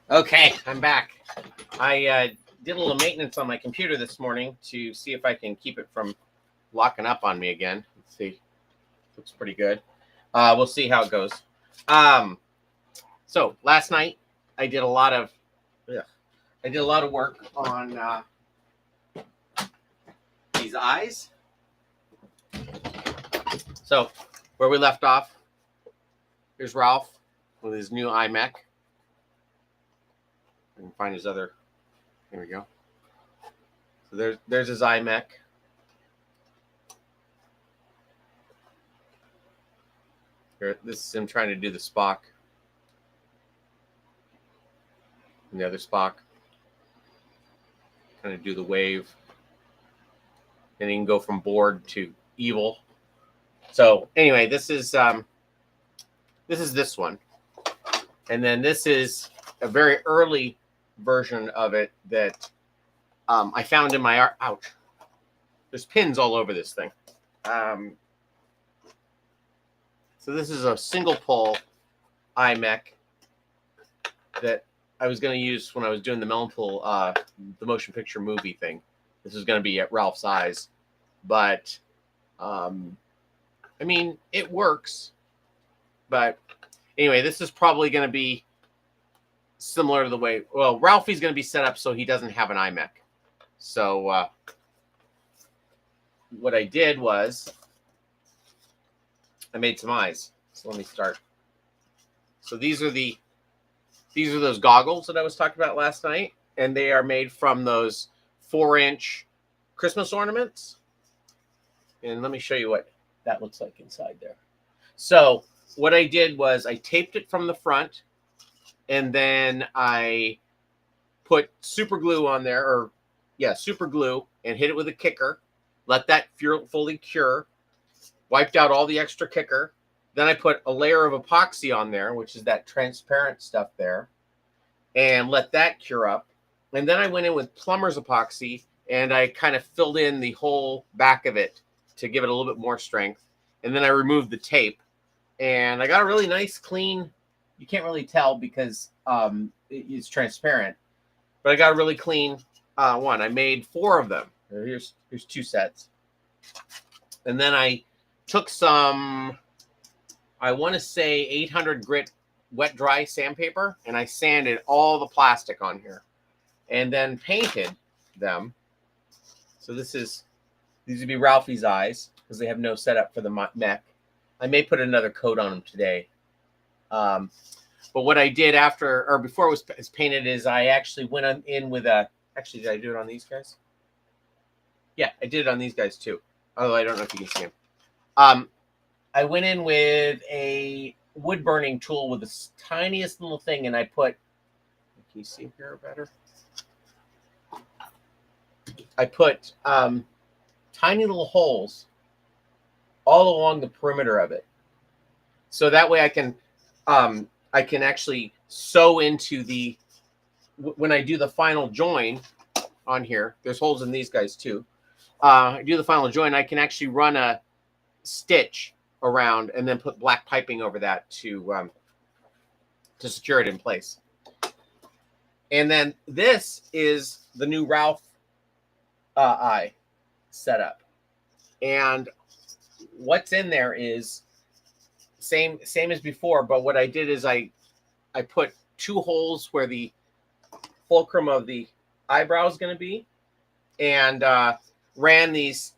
Okay, I'm back. I did a little maintenance on my computer this morning to see if I can keep it from locking up on me again. Let's see. Looks pretty good. We'll see how it goes. Um, so last night I did a lot of ugh, I did a lot of work on these eyes. So where we left off, here's Ralph with his new iMac. I can find his other. Here we go. So there's his iMac. Here, this is him trying to do the Spock. And the other Spock. Kind of do the wave. And he can go from bored to evil. So anyway, this is this one. And then this is a very early version of it that I found in my ouch. There's pins all over this thing. So this is a single pole iMac that I was going to use when I was doing the Melonpool, the motion picture movie thing. This is going to be at Ralph's Eyes, but I mean it works. But anyway, this is probably going to be similar to the way. Well, Ralphie's going to be set up so he doesn't have an iMac. So what I did was I made some eyes. So let me start. So these are those goggles that I was talking about last night, and they are made from those 4-inch Christmas ornaments. And let me show you what that looks like inside there. So what I did was I taped it from the front, and then I put super glue on there, super glue, and hit it with a kicker. Let that fully cure. Wiped out all the extra kicker. Then I put a layer of epoxy on there, which is that transparent stuff there, and let that cure up. And then I went in with plumber's epoxy, and I kind of filled in the whole back of it to give it a little bit more strength. And then I removed the tape, and I got a really nice, clean. You can't really tell because it's transparent, but I got a really clean one. I made 4 of them. Here's 2 sets, and then I took some, I want to say 800 grit wet dry sandpaper, and I sanded all the plastic on here, and then painted them. So these would be Ralphie's eyes because they have no setup for the mech. I may put another coat on them today. But what I did before it was painted is I actually went in with actually, did I do it on these guys? Yeah, I did it on these guys too. Although I don't know if you can see them. I went in with a wood burning tool with the tiniest little thing, and I put, can you see here better? I put tiny little holes all along the perimeter of it. So that way I can actually sew into when I do the final join on here, there's holes in these guys too. I do the final join, I can actually run a stitch around and then put black piping over that to secure it in place. And then this is the new Ralph eye setup. And what's in there is same as before, but what I did is I put 2 holes where the fulcrum of the eyebrow is going to be, and ran these.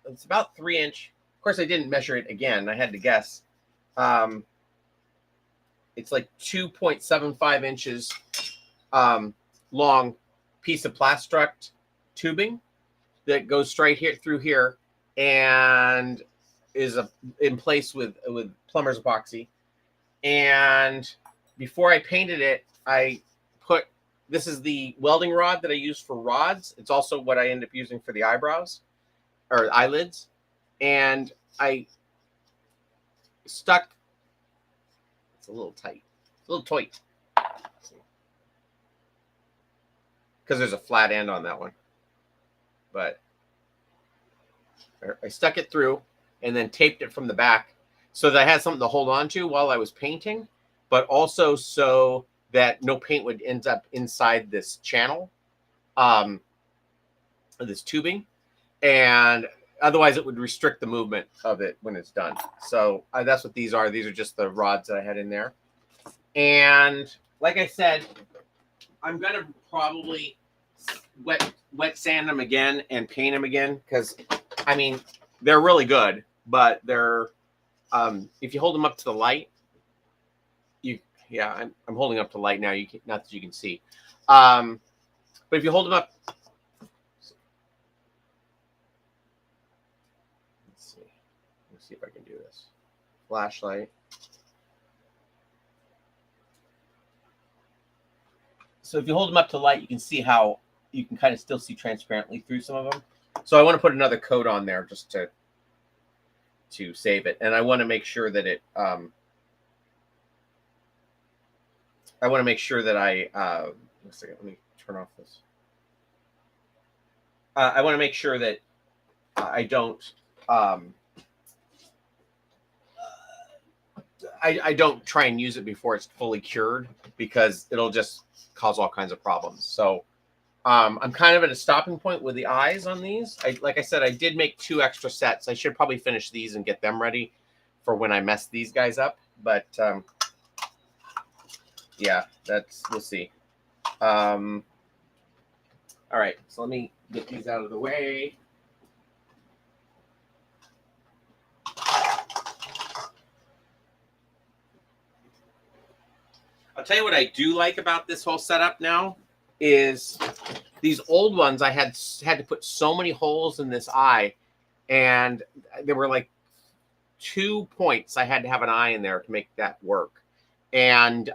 It's about 3-inch. Of course, I didn't measure it again. I had to guess. It's like 2.75 inches long piece of plastruct tubing that goes straight here through here and is in place with plumber's epoxy. And before I painted it, I put, this is the welding rod that I use for rods. It's also what I end up using for the eyebrows or eyelids. And I stuck, it's a little tight, because there's a flat end on that one. But I stuck it through and then taped it from the back so that I had something to hold on to while I was painting, but also so that no paint would end up inside this channel, this tubing, and otherwise it would restrict the movement of it when it's done. So that's what these are. These are just the rods that I had in there. And like I said, I'm gonna probably wet sand them again and paint them again, because I mean they're really good, but they're if you hold them up to the light, I'm holding up to light now. Not that you can see, but if you hold them up, let's see if I can do this. Flashlight. So if you hold them up to light, you can see how you can kind of still see transparently through some of them. So I want to put another coat on there just to save it, and I want to make sure that it. I want to make sure that one second, let me turn off this. I want to make sure that I don't. I don't try and use it before it's fully cured, because it'll just cause all kinds of problems. So I'm kind of at a stopping point with the eyes on these. Like I said, I did make 2 extra sets. I should probably finish these and get them ready for when I mess these guys up. But yeah, we'll see. All right, so let me get these out of the way. I'll tell you what I do like about this whole setup now is these old ones. I had to put so many holes in this eye, and there were like 2 points I had to have an eye in there to make that work. And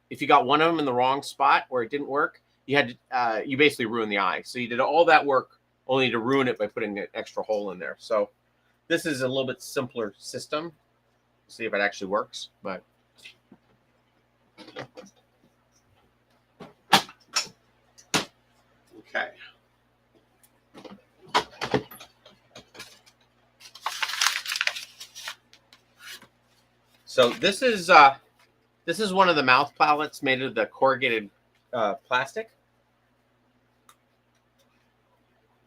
if you got one of them in the wrong spot where it didn't work, you had to you basically ruined the eye. So you did all that work only to ruin it by putting an extra hole in there. So this is a little bit simpler system. See if it actually works, but. Okay. So this is one of the mouth palettes made of the corrugated plastic,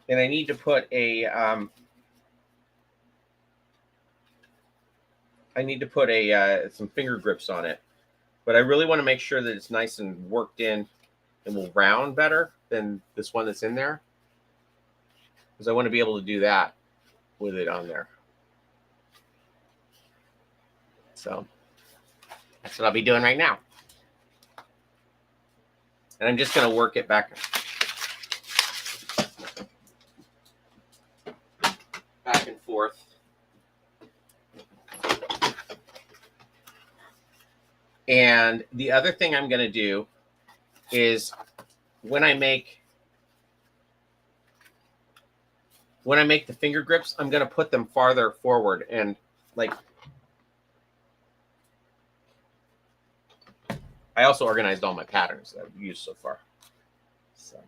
and I need to put a some finger grips on it, but I really want to make sure that it's nice and worked in and will round better than this one that's in there, because I want to be able to do that with it on there. So that's what I'll be doing right now. And I'm just going to work it back and forth. And the other thing I'm going to do is when I make the finger grips, I'm going to put them farther forward, and like I also organized all my patterns that I've used so far. So.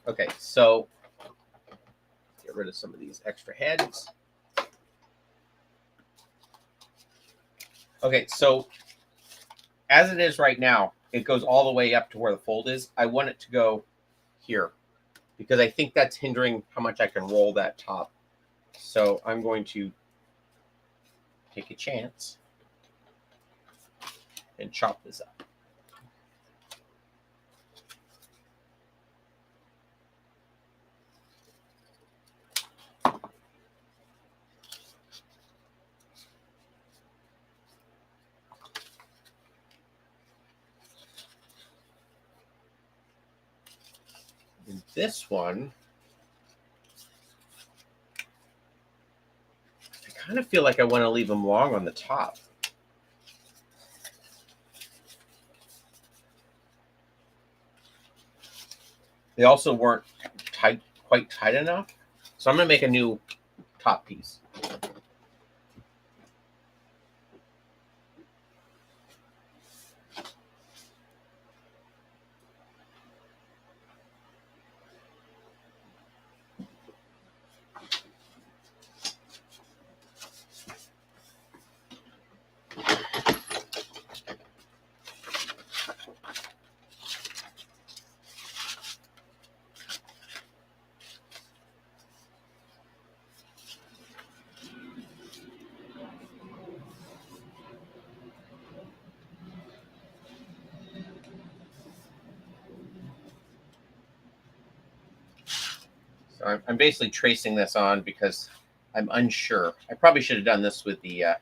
Okay, so get rid of some of these extra heads. Okay, so as it is right now, it goes all the way up to where the fold is. I want it to go here because I think that's hindering how much I can roll that top. So I'm going to take a chance and chop this up. And this one, I kind of feel like I want to leave them long on the top. They also weren't quite tight enough. So I'm going to make a new top piece. So I'm basically tracing this on because I'm unsure. I probably should have done this with the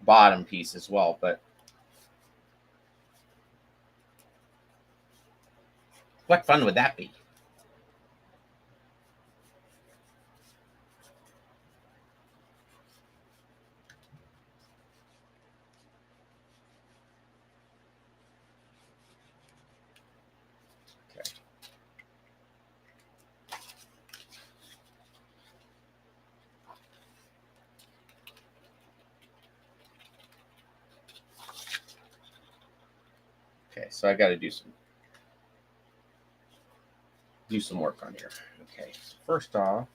bottom piece as well, but what fun would that be? Okay. Okay, so I got to do some work on here. Okay, so first off,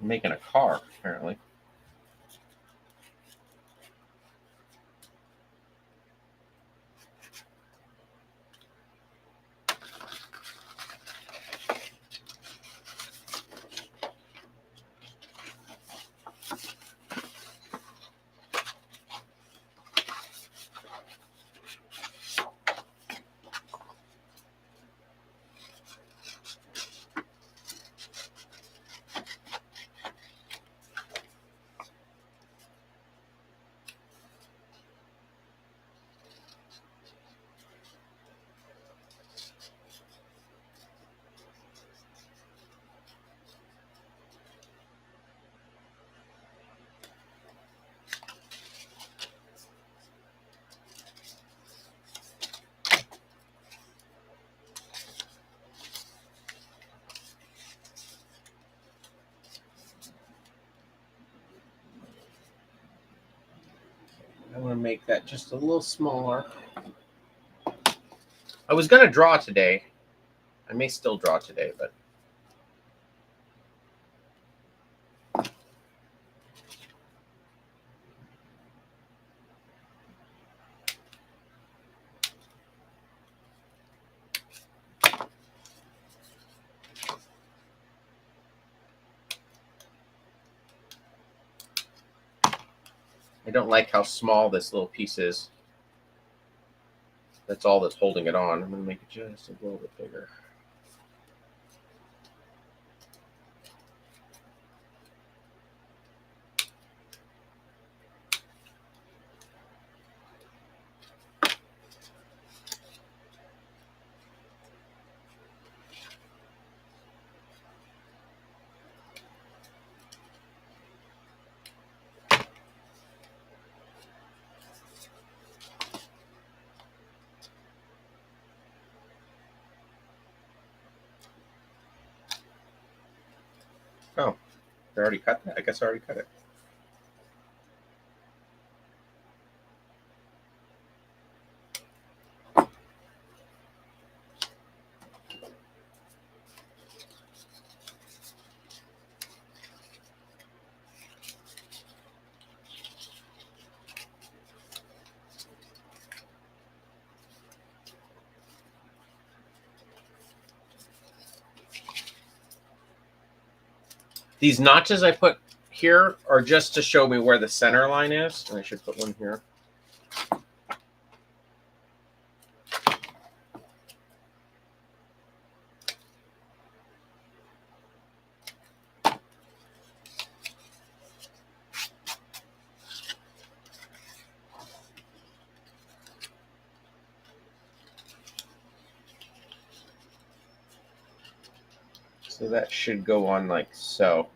I'm making a car apparently. I want to make that just a little smaller. I was going to draw today. I may still draw today, but I don't like how small this little piece is. That's all that's holding it on. I'm going to make it just a little bit bigger. Oh, I already cut that? I guess I already cut it. These notches I put here are just to show me where the center line is. And I should put one here. So that should go on like so.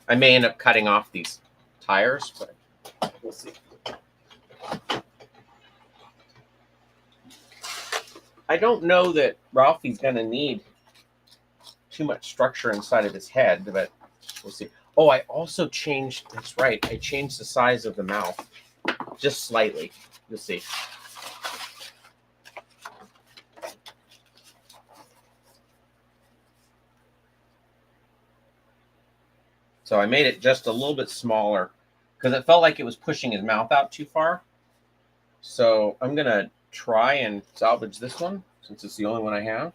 I may end up cutting off these tires, but we'll see. I don't know that Ralphie's going to need too much structure inside of his head, but we'll see. Oh, I also changed, that's right, I changed the size of the mouth just slightly. You'll see. So I made it just a little bit smaller because it felt like it was pushing his mouth out too far. So I'm going to try and salvage this one since it's the only one I have.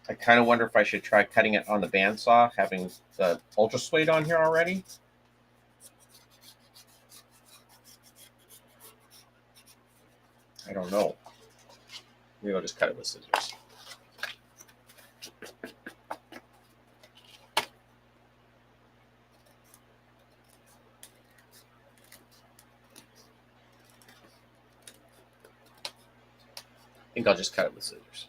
I kind of wonder if I should try cutting it on the bandsaw, having the Ultra Suede on here already. I don't know. Maybe I'll just cut it with scissors. I think I'll just cut it with scissors.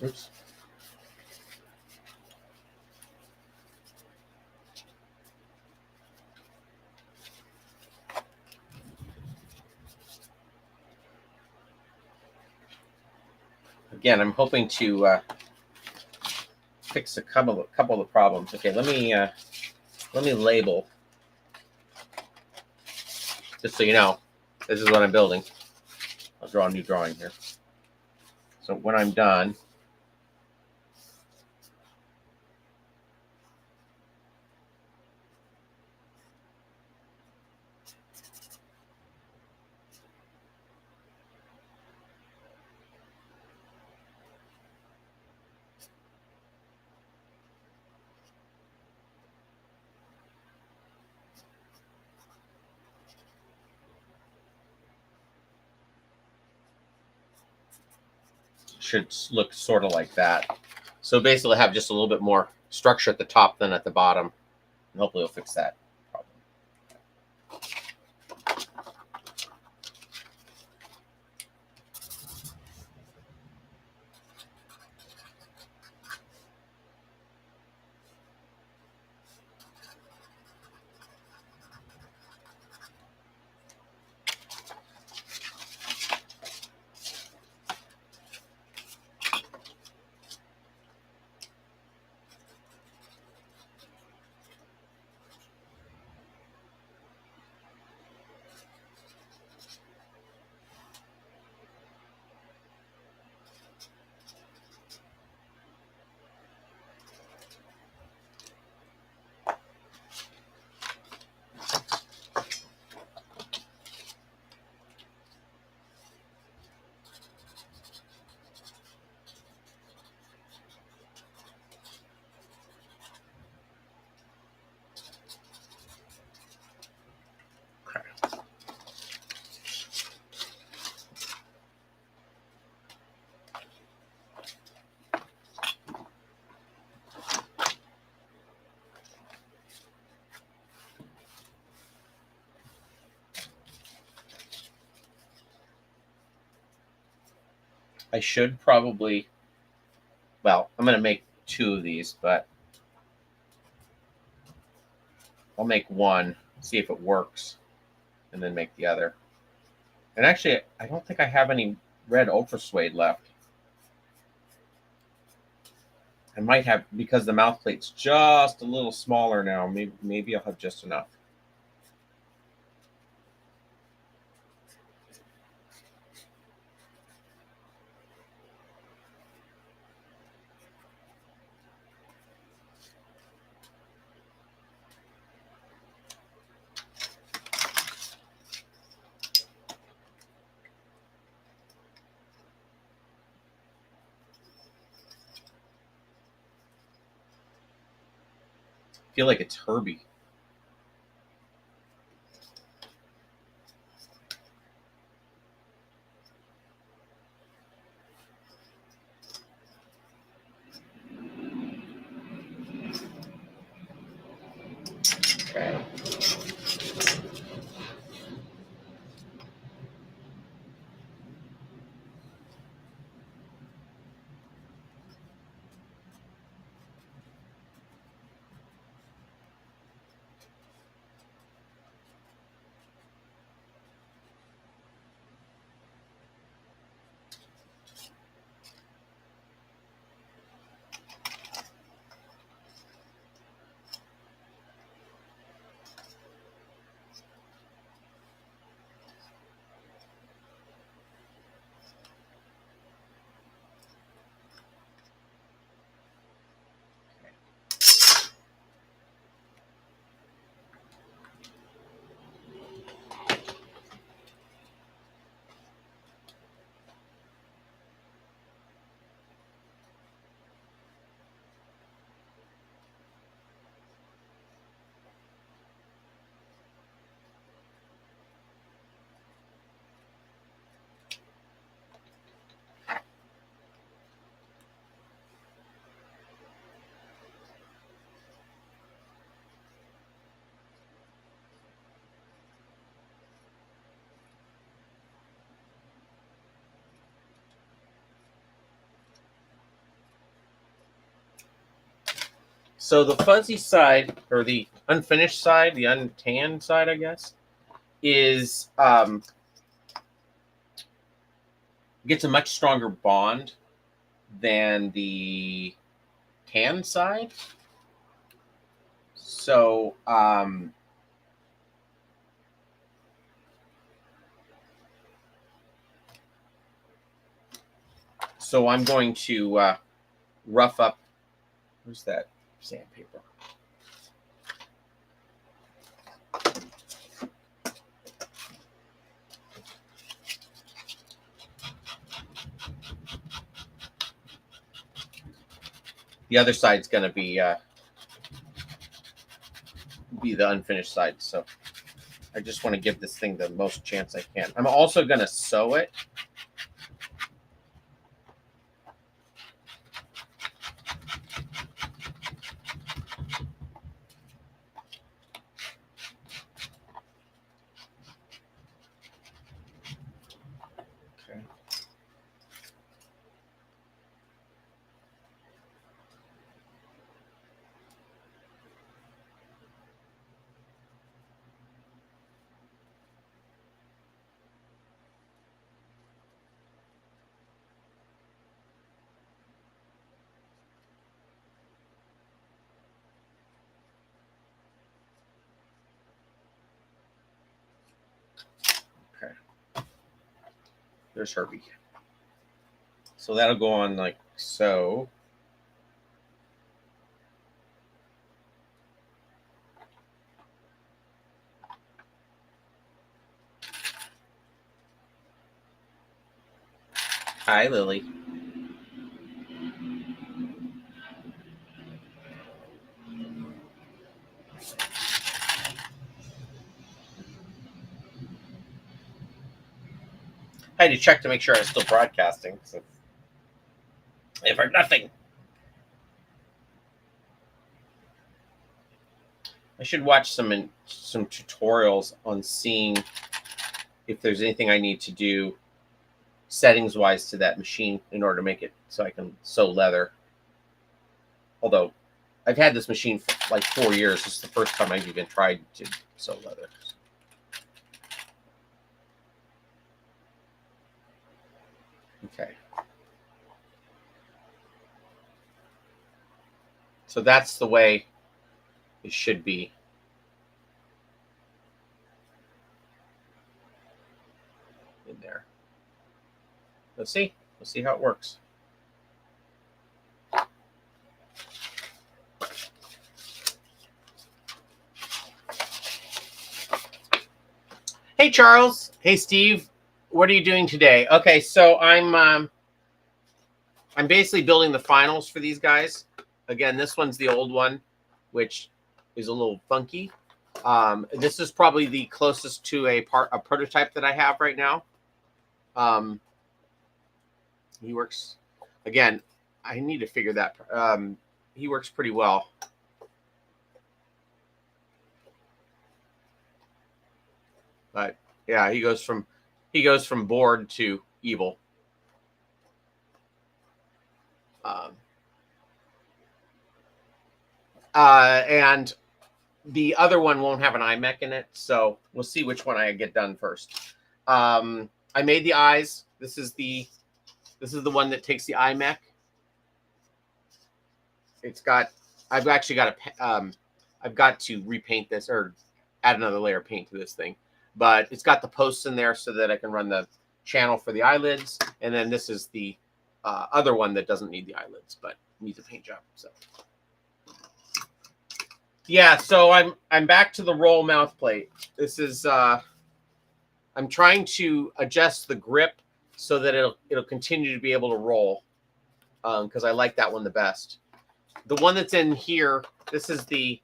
Oops. Again, I'm hoping to fix a couple of the problems. Okay, let me label, just so you know, this is what I'm building. I'll draw a new drawing here. So when I'm done, should look sort of like that. So basically have just a little bit more structure at the top than at the bottom. And hopefully it'll fix that problem. I should probably, well, I'm going to make 2 of these, but I'll make one, see if it works, and then make the other. And actually, I don't think I have any red Ultra Suede left. I might have, because the mouth plate's just a little smaller now. Maybe I'll have just enough. I feel like it's Herbie. Okay. So the fuzzy side, or the unfinished side, the untanned side, I guess, is gets a much stronger bond than the tan side. So so I'm going to rough up. Where's that sandpaper? The other side's going to be the unfinished side. So I just want to give this thing the most chance I can. I'm also going to sew it. Okay. Okay. There's Herbie. So that'll go on like so. Hi, Lily. I had to check to make sure I was still broadcasting. So I've heard nothing. I should watch some tutorials on seeing if there's anything I need to do settings wise to that machine in order to make it so I can sew leather. Although I've had this machine for like 4 years. This is the first time I've even tried to sew leather. Okay. So that's the way it should be. In there. Let's see. Let's see how it works. Hey, Charles. Hey, Steve. What are you doing today? Okay, so I'm basically building the finals for these guys. Again, this one's the old one, which is a little funky. This is probably the closest to a prototype that I have right now. He works, again, I need to figure that. He works pretty well. But yeah, he goes from bored to evil. And the other one won't have an iMech in it, so we'll see which one I get done first. I made the eyes. This is the one that takes the iMech. I've actually got I've got to repaint this or add another layer of paint to this thing, but it's got the posts in there so that I can run the channel for the eyelids, and then this is the other one that doesn't need the eyelids but needs a paint job. So yeah, so I'm back to the roll mouth plate. This is I'm trying to adjust the grip so that it'll continue to be able to roll, because I like that one the best. The one that's in here, this is the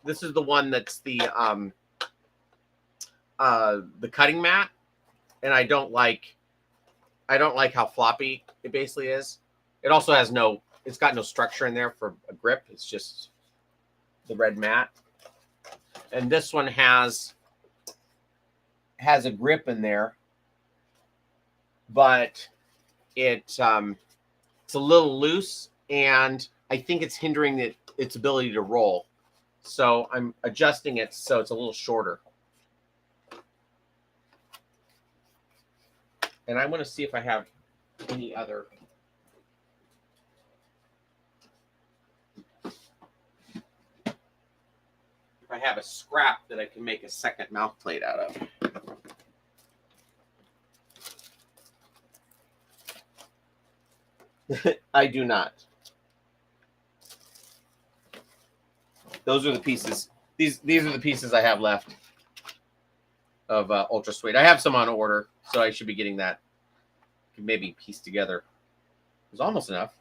one that's the cutting mat, and I don't like how floppy it basically is. It also has it's got no structure in there for a grip. It's just the red mat. And this one has a grip in there, but it's a little loose, and I think it's hindering its ability to roll. So I'm adjusting it so it's a little shorter. And I want to see if I have any other. If I have a scrap that I can make a second mouth plate out of. I do not. Those are the pieces. These are the pieces I have left of Ultra Suede. I have some on order, so I should be getting that. Could maybe piece together. It was almost enough.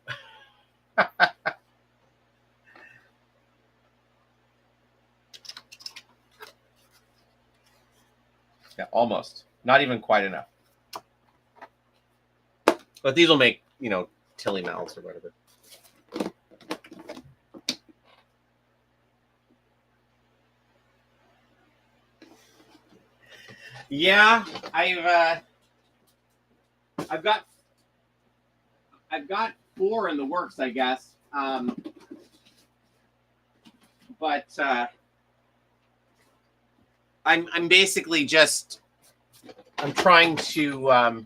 Yeah, almost. Not even quite enough. But these will make, tilly mouths or whatever. Yeah, I've got 4 in the works, I guess. But I'm basically just I'm trying to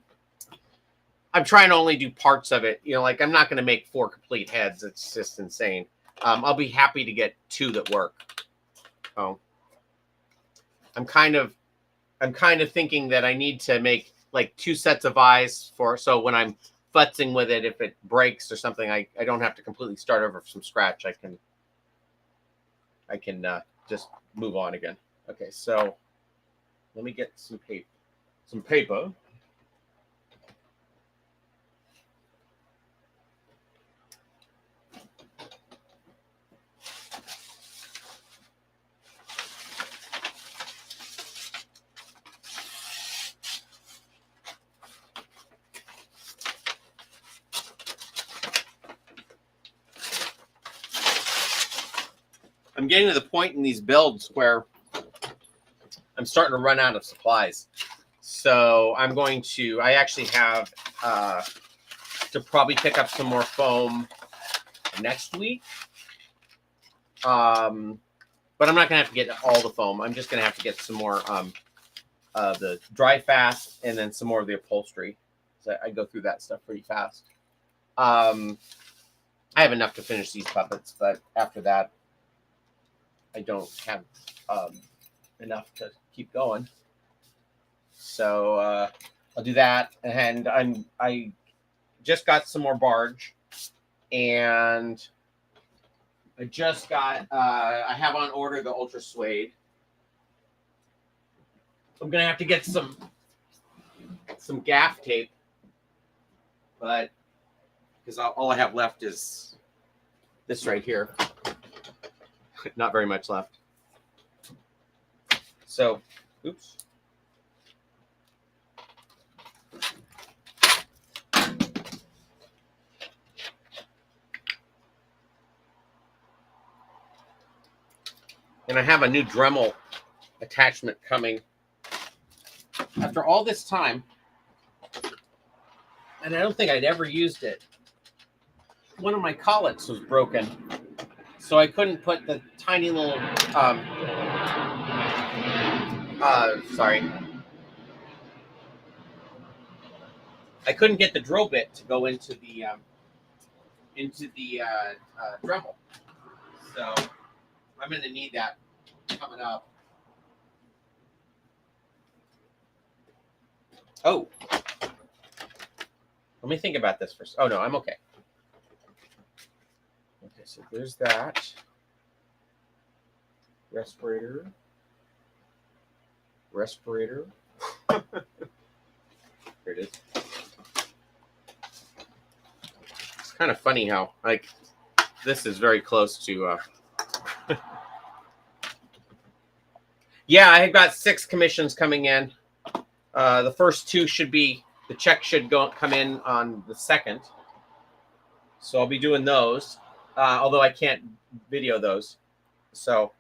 only do parts of it. Like I'm not going to make 4 complete heads. It's just insane. I'll be happy to get 2 that work. Oh, I'm kind of thinking that I need to make like 2 sets of eyes so when I'm futzing with it, if it breaks or something, I don't have to completely start over from scratch. I can just move on again. Okay, so let me get some paper. I'm getting to the point in these builds where I'm starting to run out of supplies. So I actually have to probably pick up some more foam next week. But I'm not going to have to get all the foam. I'm just going to have to get some more the dry fast and then some more of the upholstery. So I go through that stuff pretty fast. I have enough to finish these puppets, but after that, I don't have enough to keep going. So I'll do that, and I just got some more barge, and I just got I have on order the Ultra Suede. I'm gonna have to get some gaff tape, but because all I have left is this right here. Not very much left. So, oops. And I have a new Dremel attachment coming. After all this time, and I don't think I'd ever used it, one of my collets was broken. So I couldn't put the tiny little, sorry. I couldn't get the drill bit to go into the Dremel. So I'm going to need that coming up. Oh, let me think about this first. Oh no, I'm okay. Okay, so there's that. Respirator. Here it is. It's kind of funny how, like, this is very close to, yeah, I've got 6 commissions coming in. The first 2 should be, the check should come in on the 2nd. So I'll be doing those, although I can't video those. So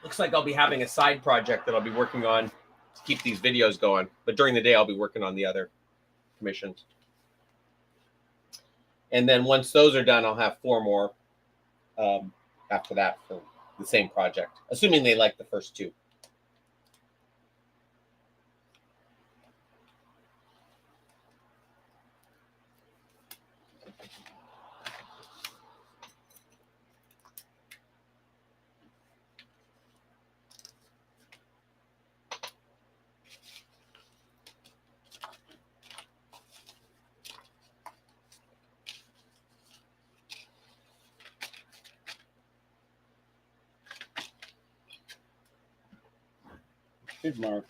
looks like I'll be having a side project that I'll be working on to keep these videos going. But during the day, I'll be working on the other commissions. And then once those are done, I'll have 4 more after that for the same project, assuming they like the first 2. Good mark.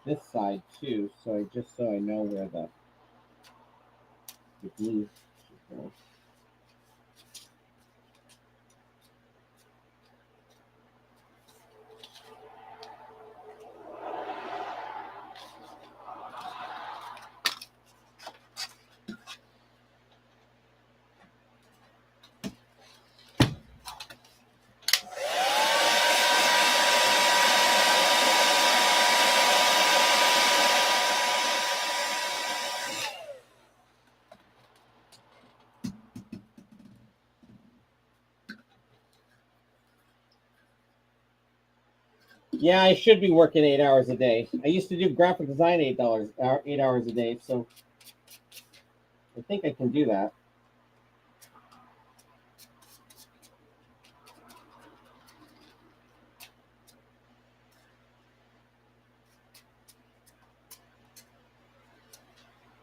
This side too, so I know where the glue should go. Yeah, I should be working 8 hours a day. I used to do graphic design 8 hours a day, so I think I can do that.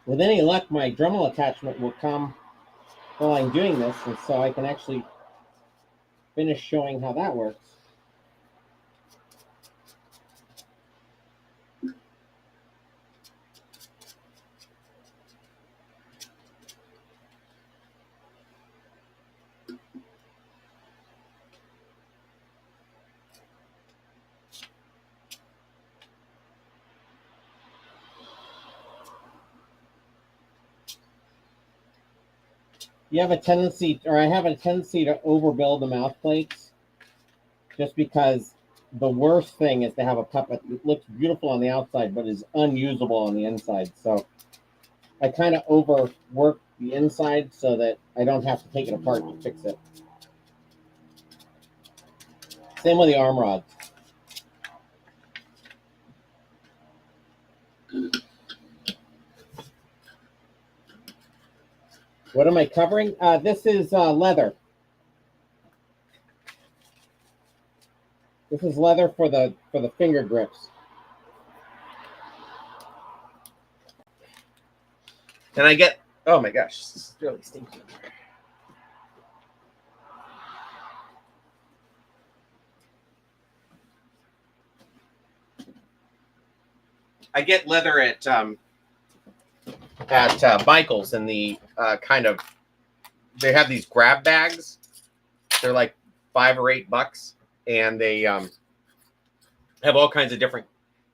With any luck, my Dremel attachment will come while I'm doing this, and so I can actually finish showing how that works. I have a tendency to overbuild the mouth plates, just because the worst thing is to have a puppet that looks beautiful on the outside but is unusable on the inside. So I kind of overwork the inside so that I don't have to take it apart to fix it. Same with the arm rods. What am I covering? This is leather. This is leather for the finger grips. And I get, oh my gosh, this is really stinky. I get leather at Michael's, and the they have these grab bags. They're like $5 or $8, and they have all kinds of different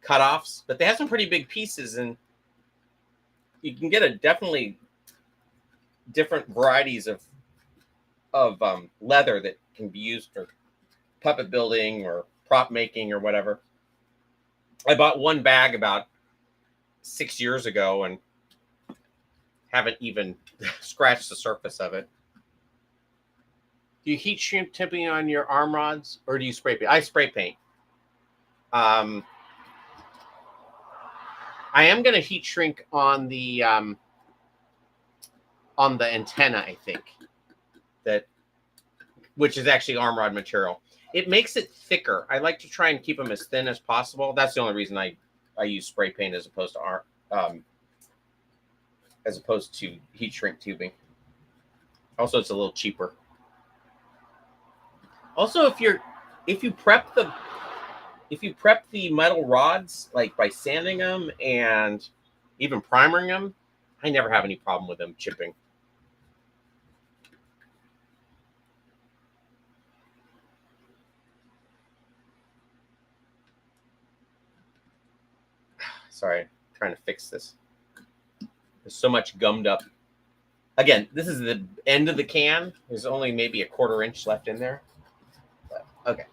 cutoffs, but they have some pretty big pieces, and you can get a definitely different varieties of leather that can be used for puppet building or prop making or whatever. I bought one bag about 6 years ago and haven't even scratched the surface of it. Do you heat shrink tipping on your arm rods, or do you spray paint? I spray paint. I am going to heat shrink on the antenna, I think, which is actually arm rod material. It makes it thicker. I like to try and keep them as thin as possible. That's the only reason I use spray paint as opposed to heat shrink tubing. Also, it's a little cheaper. Also, if you prep the metal rods, like by sanding them and even primering them, I never have any problem with them chipping. Sorry, I'm trying to fix this. There's so much gummed up. Again, this is the end of the can. There's only maybe a 1/4 inch left in there. But, okay.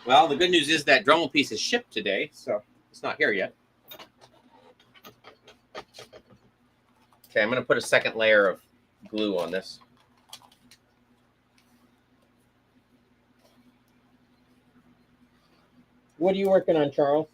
Well, the good news is that Dremel piece is shipped today, so it's not here yet. Okay, I'm going to put a second layer of glue on this. What are you working on, Charles?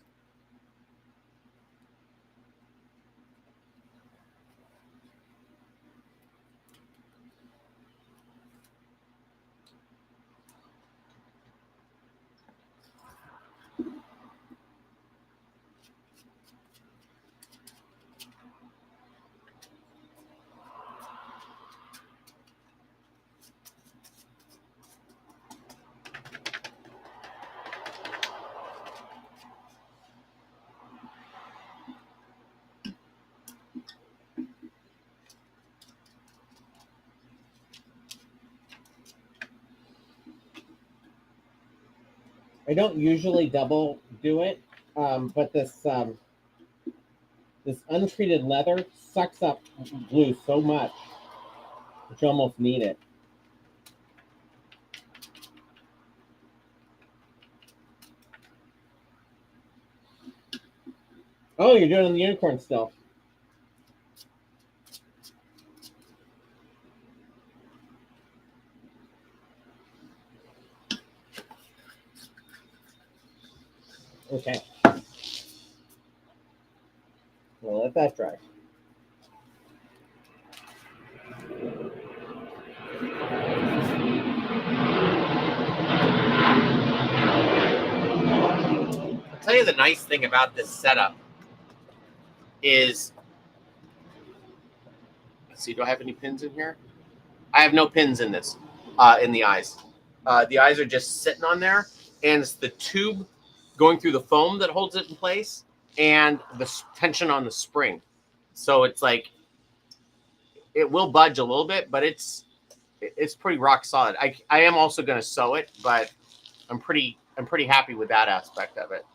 I don't usually double do it, but this untreated leather sucks up glue so much that you almost need it. Oh, you're doing the unicorn still. Okay. We'll let that dry. I'll tell you the nice thing about this setup is, let's see, do I have any pins in here? I have no pins in this, in the eyes. The eyes are just sitting on there, and it's the tube going through the foam that holds it in place and the tension on the spring. So it's like, it will budge a little bit, but it's pretty rock solid. I am also going to sew it, but I'm pretty happy with that aspect of it.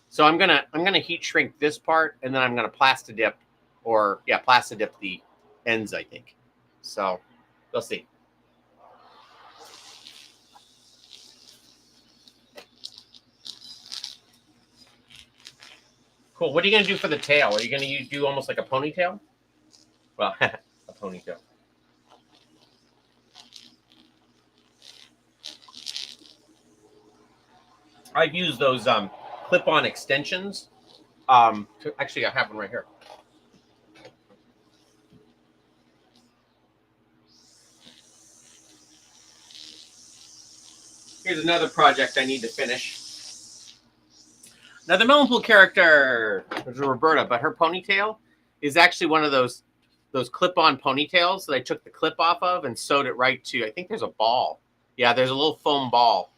So I'm gonna heat shrink this part, and then I'm gonna plastidip the ends, I think. So we'll see. Cool. What are you gonna do for the tail? Are you gonna do almost like a ponytail? Well, a ponytail. I've used those clip-on extensions. Actually, I have one right here. Here's another project I need to finish. Now, the Melonpool character is Roberta, but her ponytail is actually one of those clip-on ponytails that I took the clip off of and sewed it right to. I think there's a ball. Yeah, there's a little foam ball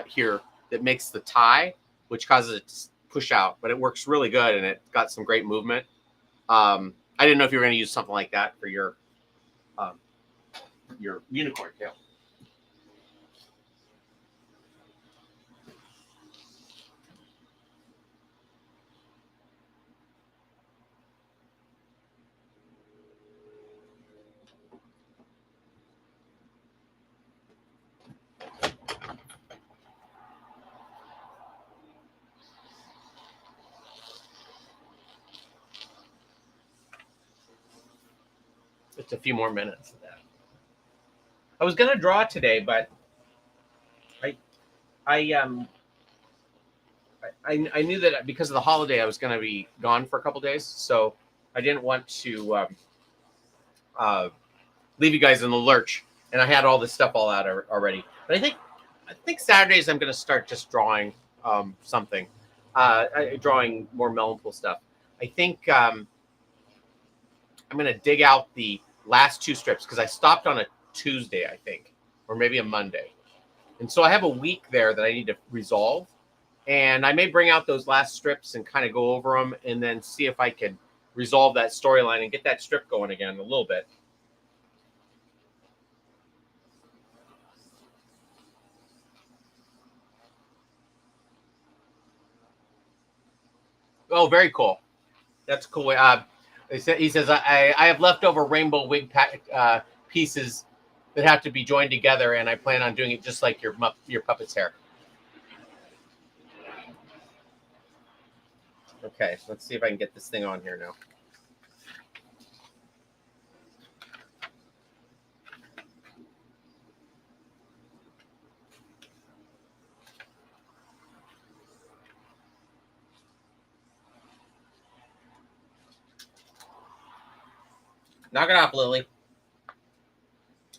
here that makes the tie, which causes it to push out, but it works really good and it got some great movement. I didn't know if you were going to use something like that for your unicorn tail. It's a few more minutes of that. I was gonna draw today, but I I knew that because of the holiday I was gonna be gone for a couple days, so I didn't want to leave you guys in the lurch. And I had all this stuff all out already. But I think Saturdays I'm gonna start just drawing something, drawing more Melonpool stuff. I think I'm gonna dig out the last two strips because I stopped on a Tuesday, I think, or maybe a Monday, and so I have a week there that I need to resolve. And I may bring out those last strips and kind of go over them, and then see if I can resolve that storyline and get that strip going again a little bit. Oh, very cool. That's cool. He says I have leftover rainbow wig pieces that have to be joined together, and I plan on doing it just like your puppet's hair. Okay, let's see if I can get this thing on here now. Knock it off, Lily.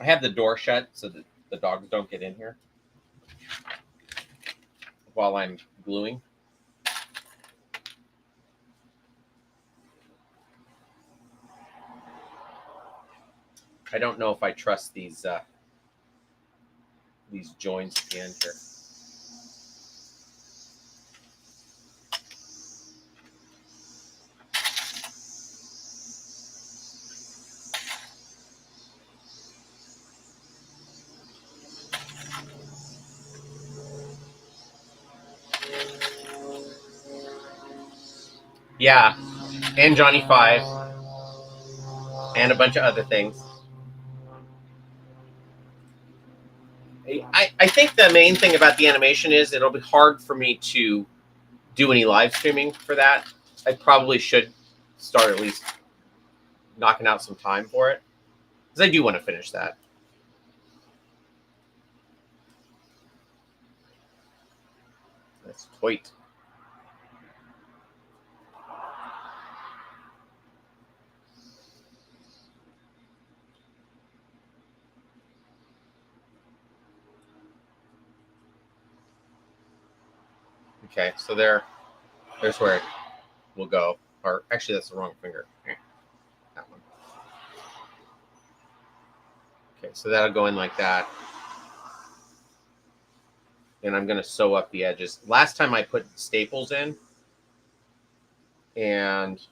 I have the door shut so that the dogs don't get in here while I'm gluing. I don't know if I trust these joints at the end here. Yeah, and Johnny Five, and a bunch of other things. I think the main thing about the animation is it'll be hard for me to do any live streaming for that. I probably should start at least knocking out some time for it because I do want to finish that. That's tweet. Okay, so there's where it will go. Or actually, that's the wrong finger. Here, that one. Okay, so that'll go in like that. And I'm going to sew up the edges. Last time I put staples in, and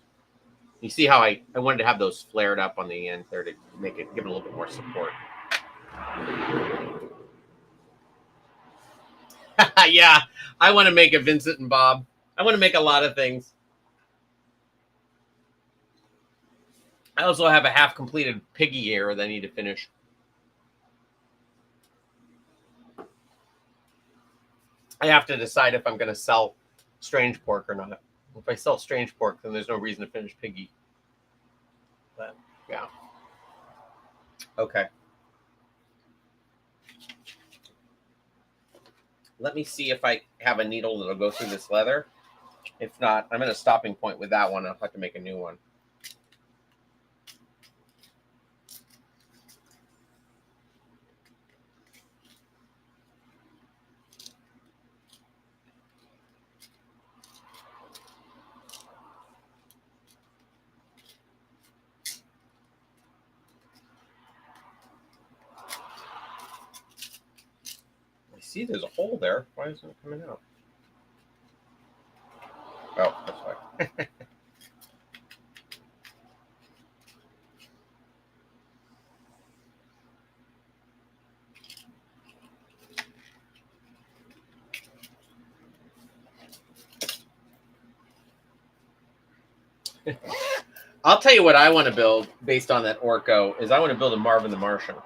you see how I wanted to have those flared up on the end there to give it a little bit more support. Yeah, I want to make a Vincent and Bob. I want to make a lot of things. I also have a half completed piggy ear that I need to finish. I have to decide if I'm going to sell Strange Pork or not. If I sell Strange Pork, then there's no reason to finish Piggy. But, yeah. Okay. Let me see if I have a needle that'll go through this leather. If not, I'm at a stopping point with that one. I'll have to make a new one. I see there's a hole there. Why isn't it coming out? Oh, that's why. I'll tell you what I want to build based on that Orco is I want to build a Marvin the Martian.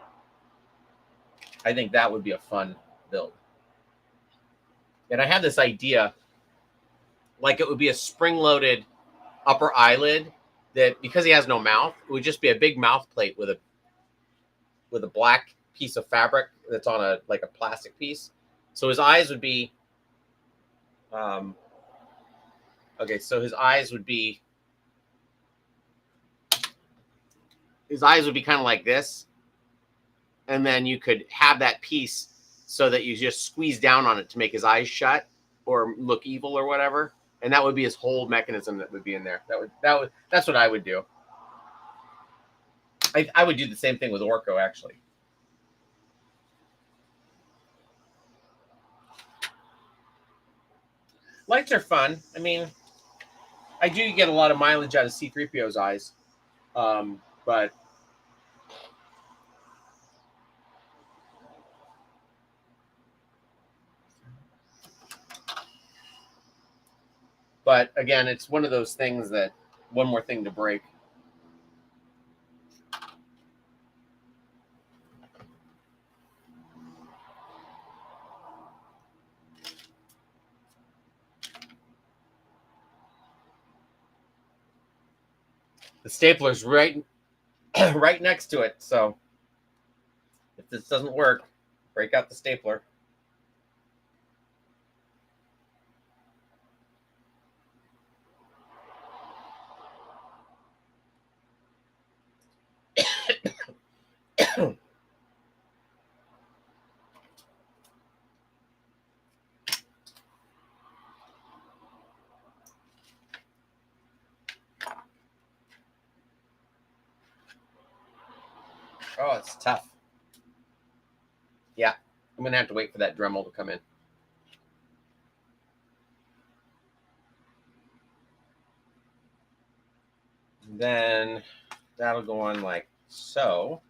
I think that would be a fun build. And I had this idea, like it would be a spring-loaded upper eyelid that, because he has no mouth, it would just be a big mouth plate with a black piece of fabric that's on a like a plastic piece. So his eyes would be okay, so his eyes would be kind of like this, and then you could have that piece so that you just squeeze down on it to make his eyes shut or look evil or whatever, and that would be his whole mechanism that would be in there. That's what I would do. I would do the same thing with Orco, actually. Lights are fun. I mean, I do get a lot of mileage out of C-3PO's eyes, but again, it's one of those things that one more thing to break. The stapler's right next to it, so if this doesn't work, break out the stapler. Oh, it's tough. Yeah, I'm going to have to wait for that Dremel to come in. And then that'll go on like so.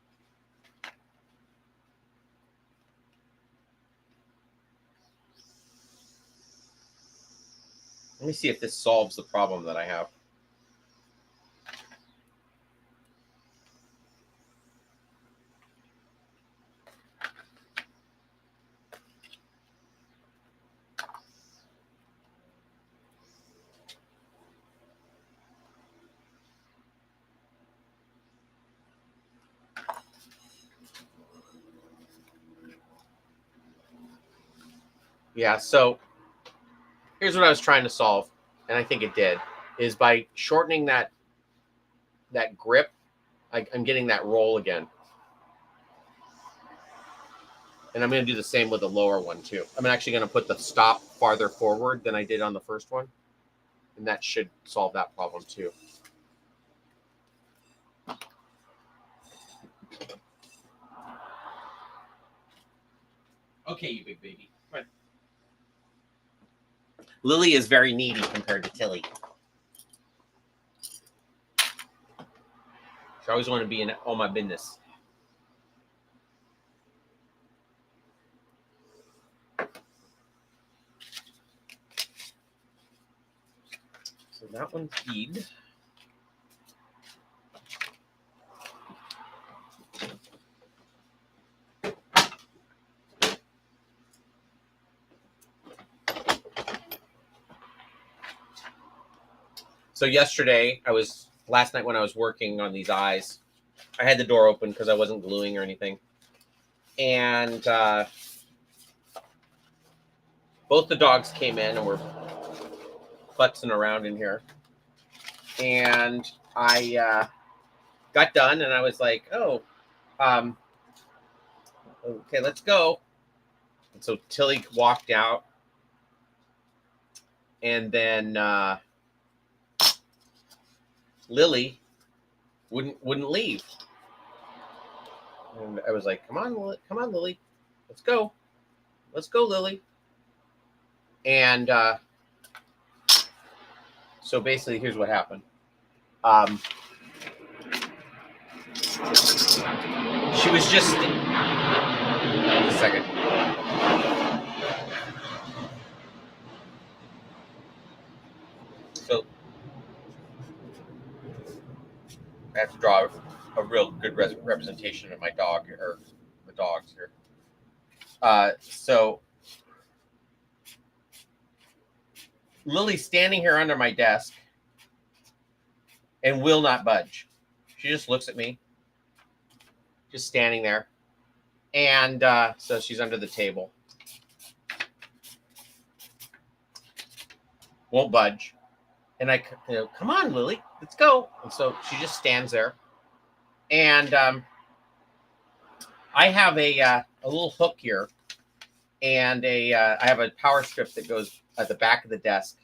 Let me see if this solves the problem that I have. Yeah, so here's what I was trying to solve, and I think it did, is by shortening that grip, I'm getting that roll again. And I'm going to do the same with the lower one, too. I'm actually going to put the stop farther forward than I did on the first one. And that should solve that problem, too. Okay, you big baby. Come on. Lily is very needy compared to Tilly. She always want to be in all my business. So that one's bead. So last night when I was working on these eyes, I had the door open because I wasn't gluing or anything. And both the dogs came in and were futzing around in here. And I got done and I was like, oh, okay, let's go. And so Tilly walked out. And then Lily wouldn't leave. And I was like, come on, Lily. Let's go. Let's go, Lily. And so basically, here's what happened. She was just... a second. So I have to draw a real good representation of my dog, or the dogs here. So Lily's standing here under my desk and will not budge. She just looks at me, just standing there. And so she's under the table. Won't budge. And I, come on, Lily, let's go. And so she just stands there. And I have a little hook here, and I have a power strip that goes at the back of the desk.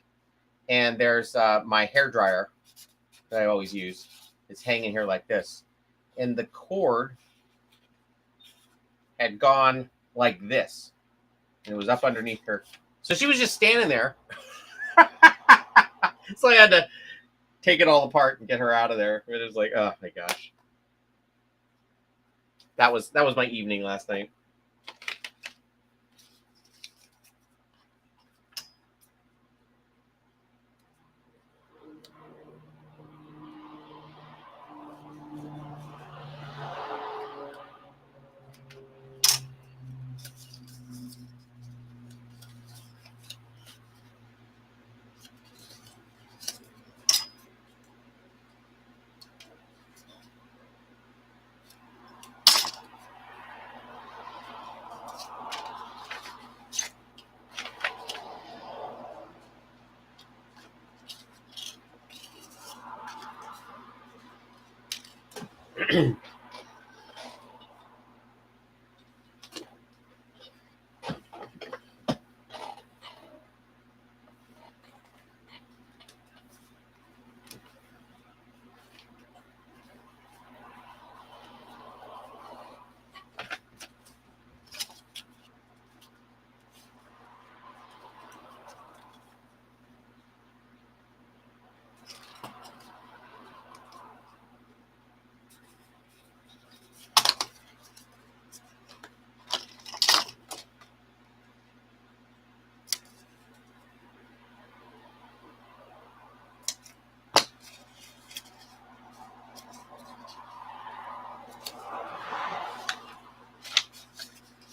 And there's my hair dryer that I always use. It's hanging here like this. And the cord had gone like this. And it was up underneath her. So she was just standing there. So I had to take it all apart and get her out of there. It was like, oh my gosh. That was my evening last night.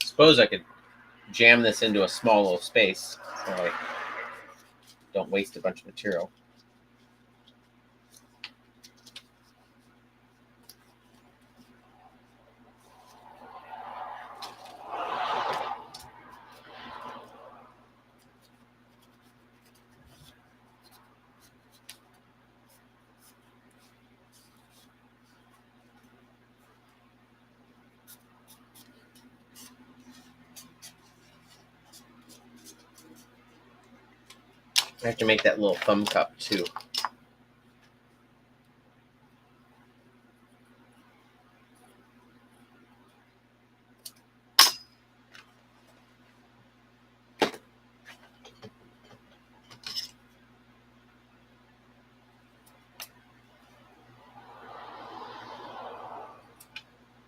Suppose I could jam this into a small little space so I don't waste a bunch of material. I have to make that little thumb cup too.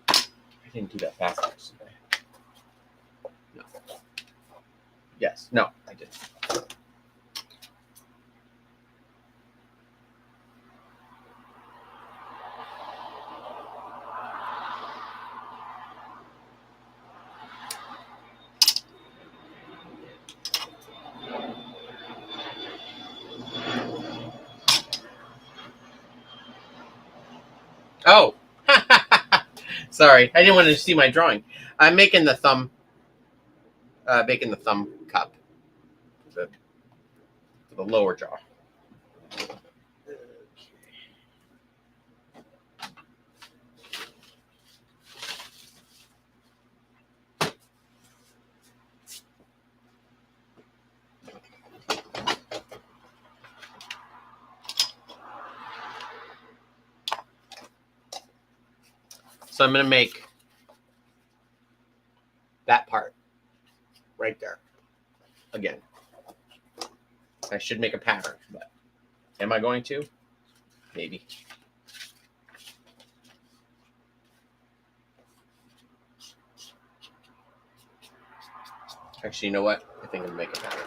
I didn't do that fast enough today. No. Yes. No, I didn't. Oh, sorry. I didn't want to see my drawing. I'm making the thumb cup. for the lower jaw. So I'm going to make that part right there. Again, I should make a pattern, but am I going to? Maybe. Actually, you know what? I think I'm going to make a pattern.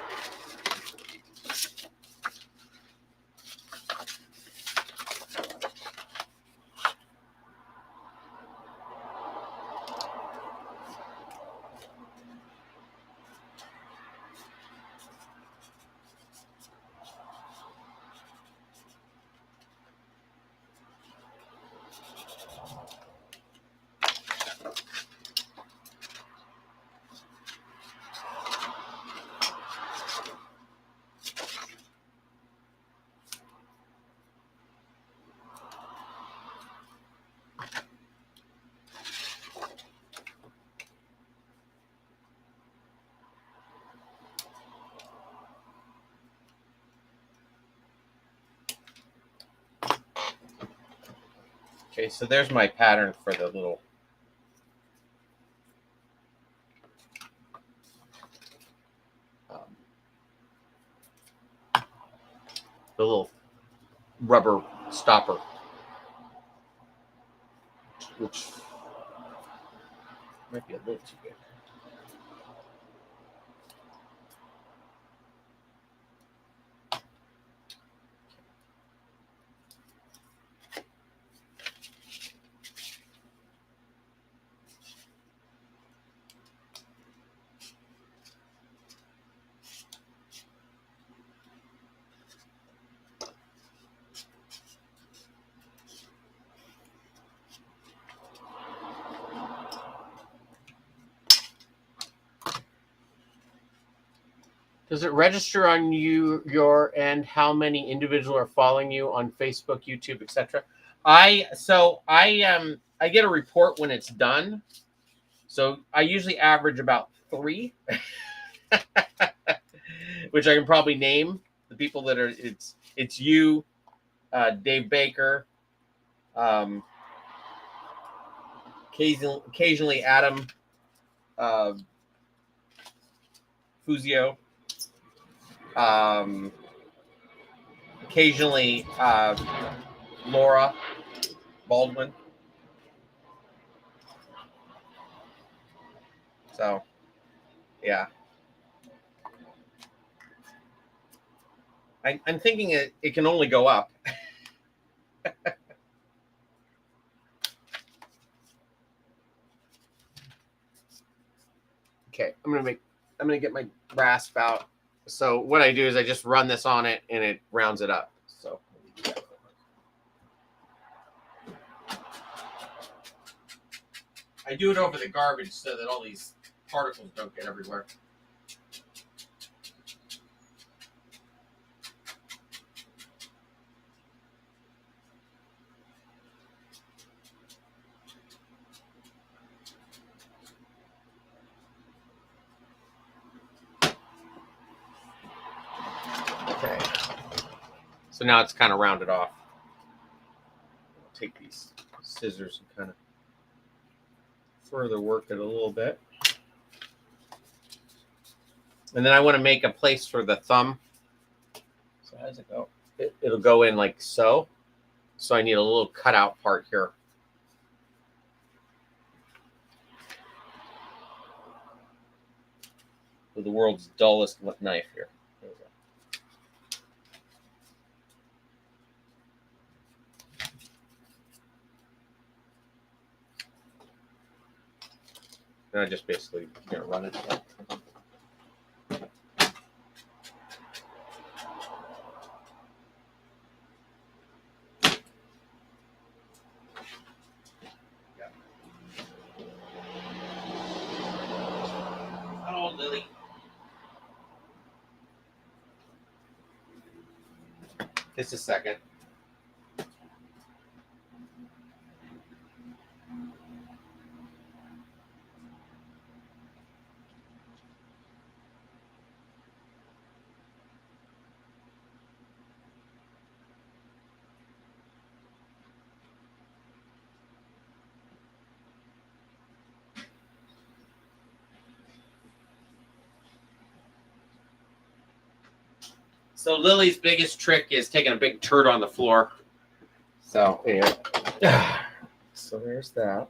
Okay, so there's my pattern for the little rubber stopper, which might be a little too big. Does it register on your end how many individuals are following you on Facebook, YouTube, etc.? I get a report when it's done. So I usually average about 3, which I can probably name the people that are. It's you, Dave Baker, occasionally Adam Fuzio. Occasionally Laura Baldwin. So, yeah. I'm thinking it can only go up. Okay, I'm gonna get my rasp out. So what I do is I just run this on it and it rounds it up. So I do it over the garbage so that all these particles don't get everywhere. Okay. So now it's kind of rounded off. I'll take these scissors and kind of further work it a little bit. And then I want to make a place for the thumb. So how does it go? It'll go in like so. So I need a little cutout part here. With the world's dullest knife here. There we go. And I just basically run it. Oh, Lily. Just a second. So Lily's biggest trick is taking a big turd on the floor. So anyway, so there's that.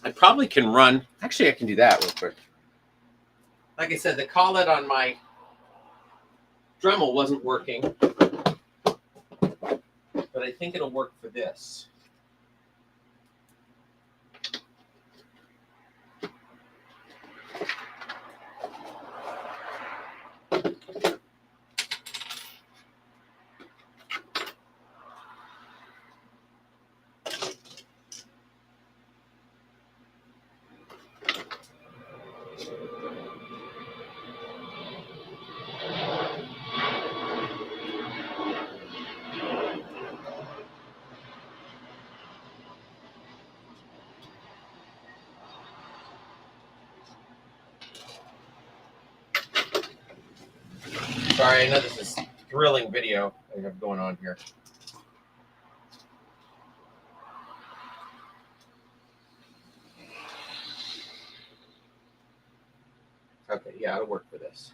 I probably can run. Actually, I can do that real quick. Like I said, the collet on my Dremel wasn't working, but I think it'll work for this. Sorry, I know this is thrilling video I have going on here. Okay, yeah, it'll work for this.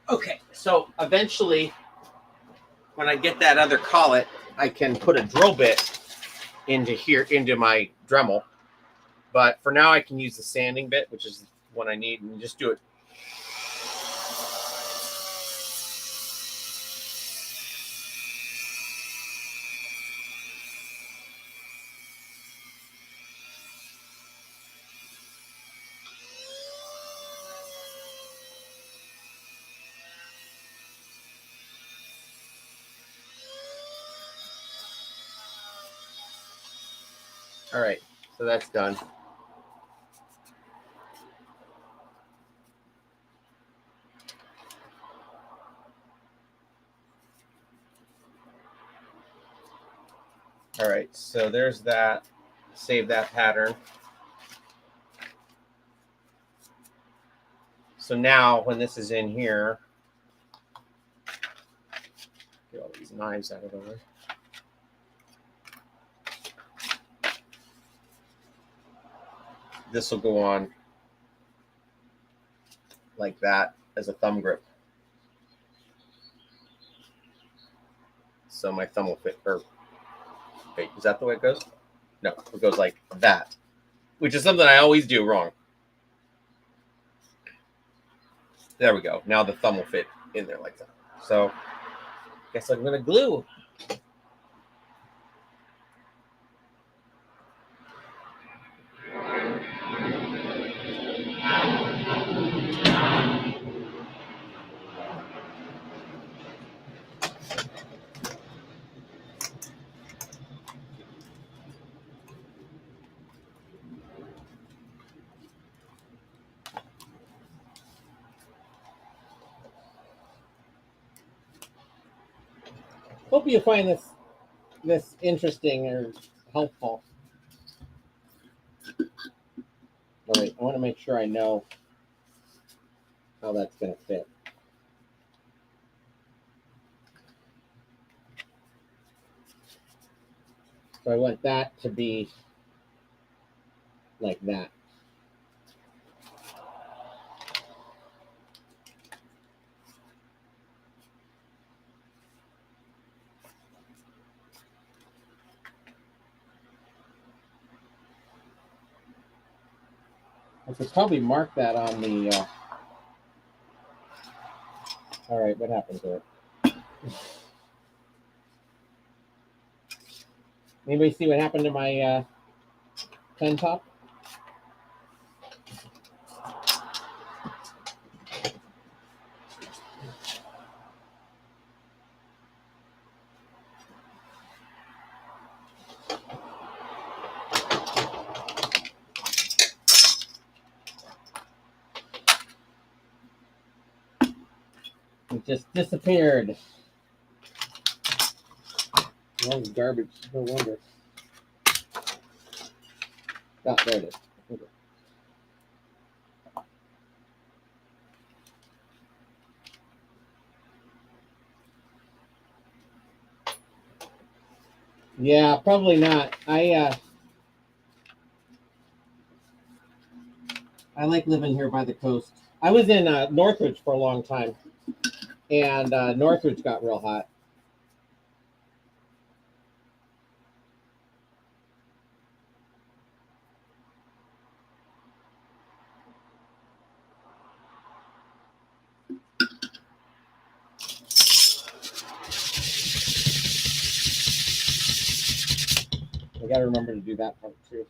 Okay, so eventually, when I get that other collet, I can put a drill bit into here, into my Dremel. But for now, I can use the sanding bit, which is what I need, and just do it. All right, so that's done. All right, so there's that. Save that pattern. So now when this is in here, get all these knives out of the way. This will go on like that as a thumb grip. So my thumb will fit, or wait, is that the way it goes? No, it goes like that, which is something I always do wrong. There we go. Now the thumb will fit in there like that. So guess I'm gonna glue. Hope you find this interesting or helpful. All right, I want to make sure I know how that's going to fit. So I want that to be like that. I could probably mark that on the. All right, what happened to it? Anybody see what happened to my pen top? It just disappeared. All this garbage. No wonder. Oh, there it is. Okay. Yeah, probably not. I like living here by the coast. I was in Northridge for a long time, and Northridge got real hot. I got to remember to do that part too.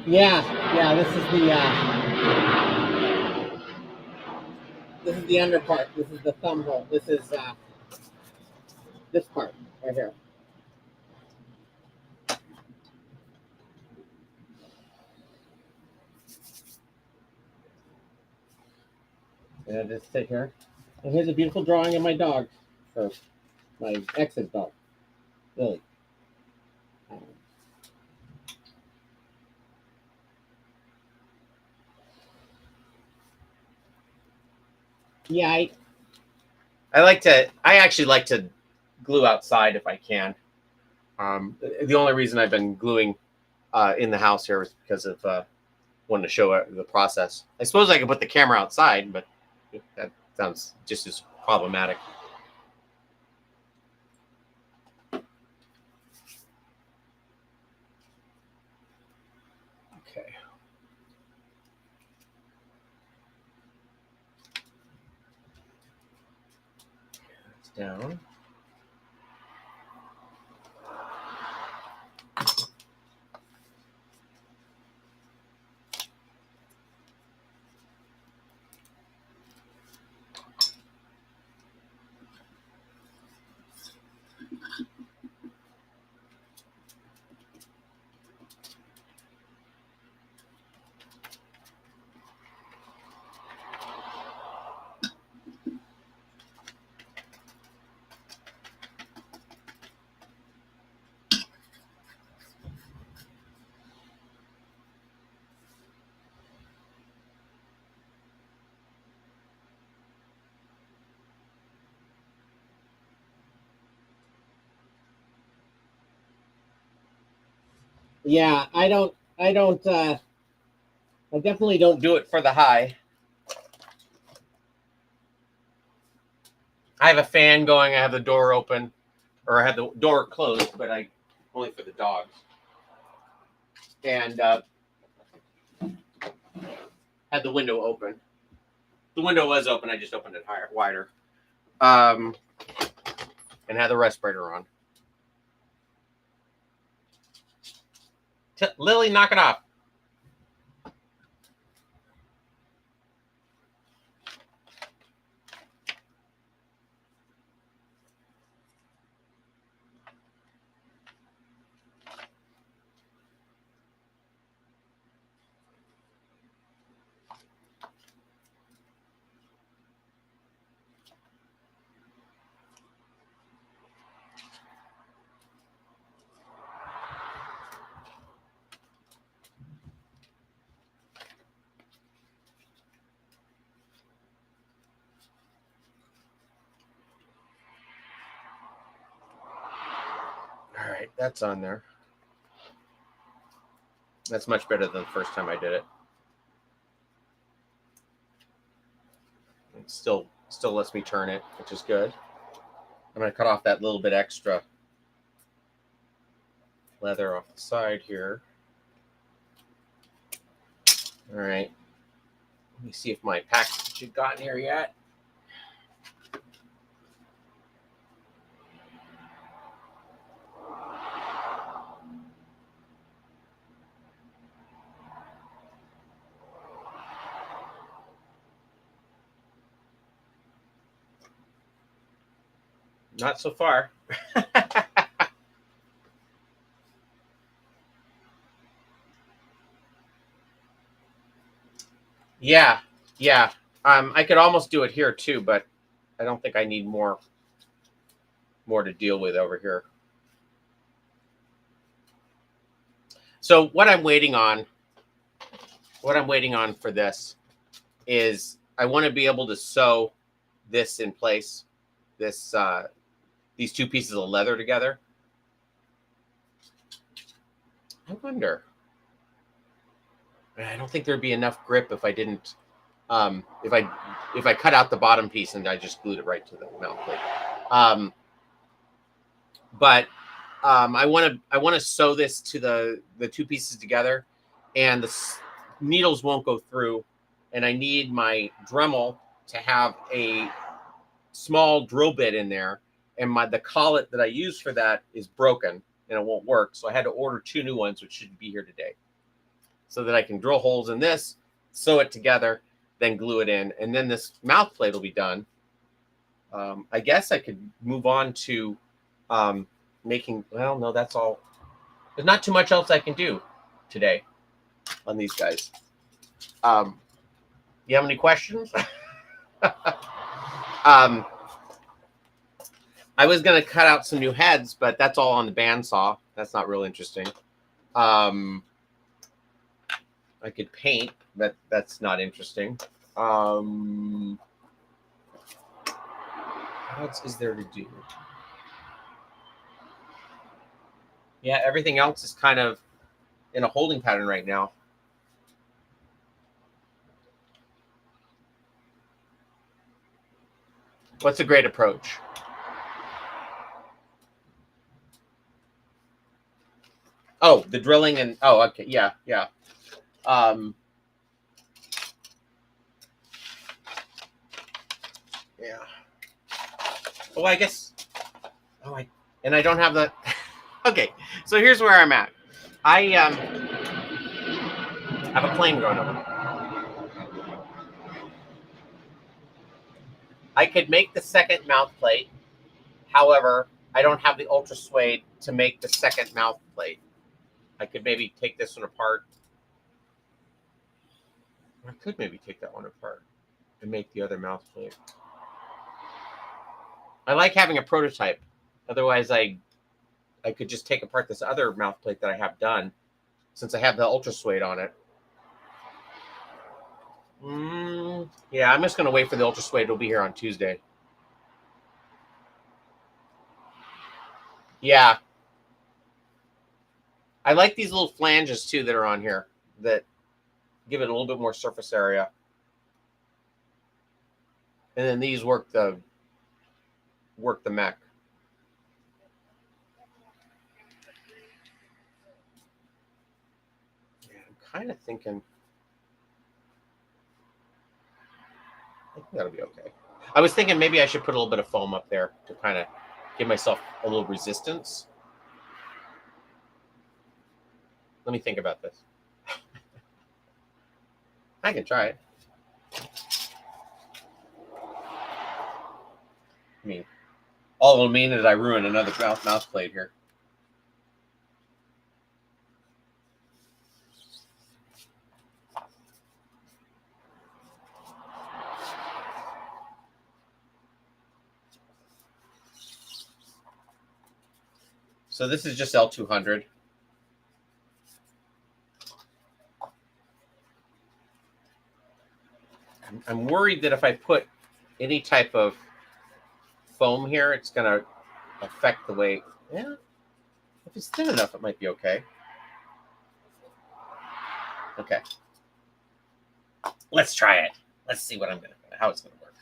Yeah, yeah. This is the under part. This is the thumb hole. This is this part right here. And I just sit here. And here's a beautiful drawing of my dog, or my ex's dog, Lily. Yeah, I like to. I actually like to glue outside if I can. The only reason I've been gluing in the house here is because of wanting to show the process. I suppose I could put the camera outside, but that sounds just as problematic. Okay. It's down. Yeah, I don't. I don't. I definitely don't do it for the high. I have a fan going. I have the door open, or I have the door closed, but I only for the dogs. And had the window open. The window was open. I just opened it higher, wider, and had the respirator on. Lily, knock it off. That's on there. That's much better than the first time I did it. It still lets me turn it, which is good. I'm going to cut off that little bit extra leather off the side here. All right. Let me see if my package had gotten here yet. Not so far. Yeah. I could almost do it here too, but I don't think I need more to deal with over here. So what I'm waiting on for this is I want to be able to sew this in place, these two pieces of leather together. I wonder. I don't think there'd be enough grip if I didn't, if I cut out the bottom piece and I just glued it right to the mount plate. But I want to sew this to the two pieces together, and the needles won't go through, and I need my Dremel to have a small drill bit in there, and the collet that I use for that is broken and it won't work, so I had to order 2 new ones, which should be here today, so that I can drill holes in this, sew it together, then glue it in, and then this mouth plate will be done. I guess I could move on to making, well, no, that's all. There's not too much else I can do today on these guys. You have any questions? I was going to cut out some new heads, but that's all on the bandsaw. That's not real interesting. I could paint, but that's not interesting. What else is there to do? Yeah, everything else is kind of in a holding pattern right now. What's a great approach? Oh, the drilling and, oh, okay, yeah. Yeah, oh, I guess, and I don't have the, okay, so here's where I'm at. I have a plane going over. I could make the second mouth plate. However, I don't have the ultra suede to make the second mouth plate. I could maybe take this one apart. I could maybe take that one apart and make the other mouth plate. I like having a prototype. Otherwise, I could just take apart this other mouth plate that I have done, since I have the ultra suede on it. Yeah, I'm just going to wait for the ultra suede. It'll be here on Tuesday. Yeah. I like these little flanges, too, that are on here that give it a little bit more surface area. And then these work the mech. Yeah, I'm kind of thinking, I think that'll be okay. I was thinking maybe I should put a little bit of foam up there to kind of give myself a little resistance. Let me think about this. I can try it. I mean, all it'll mean is I ruin another mouth plate here. So this is just L200. I'm worried that if I put any type of foam here, it's going to affect the way. Yeah, If it's thin enough, it might be okay. Okay. Let's try it. Let's see how it's gonna work.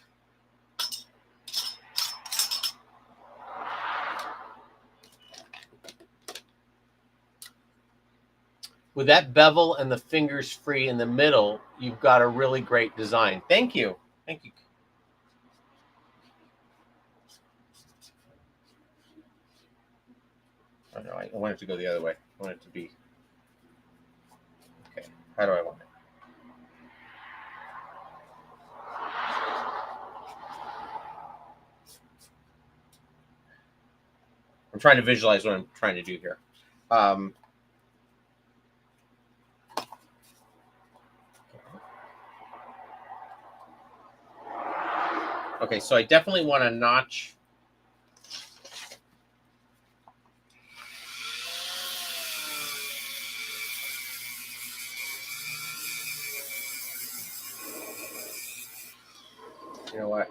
With that bevel and the fingers free in the middle, you've got a really great design. Thank you. Thank you. Oh, no, I want it to go the other way. I want it to be... Okay, how do I want it? I'm trying to visualize what I'm trying to do here. Okay, so I definitely want a notch. You know what?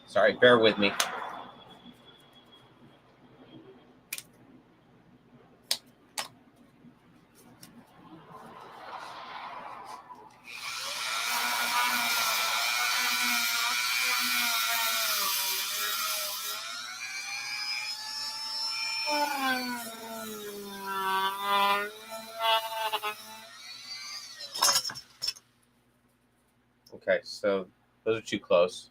Sorry, bear with me. Okay, so those are too close.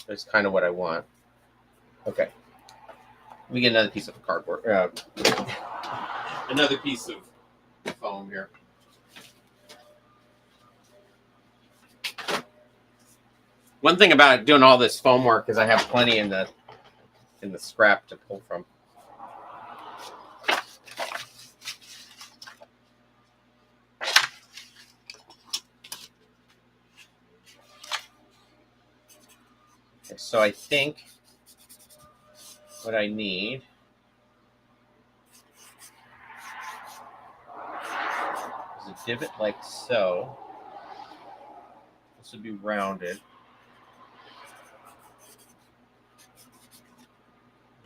That's kind of what I want. Okay. Let me get another piece of cardboard. Another piece of foam here. One thing about doing all this foam work is I have plenty in the scrap to pull from. Okay, so I think what I need is a divot like so. This would be rounded.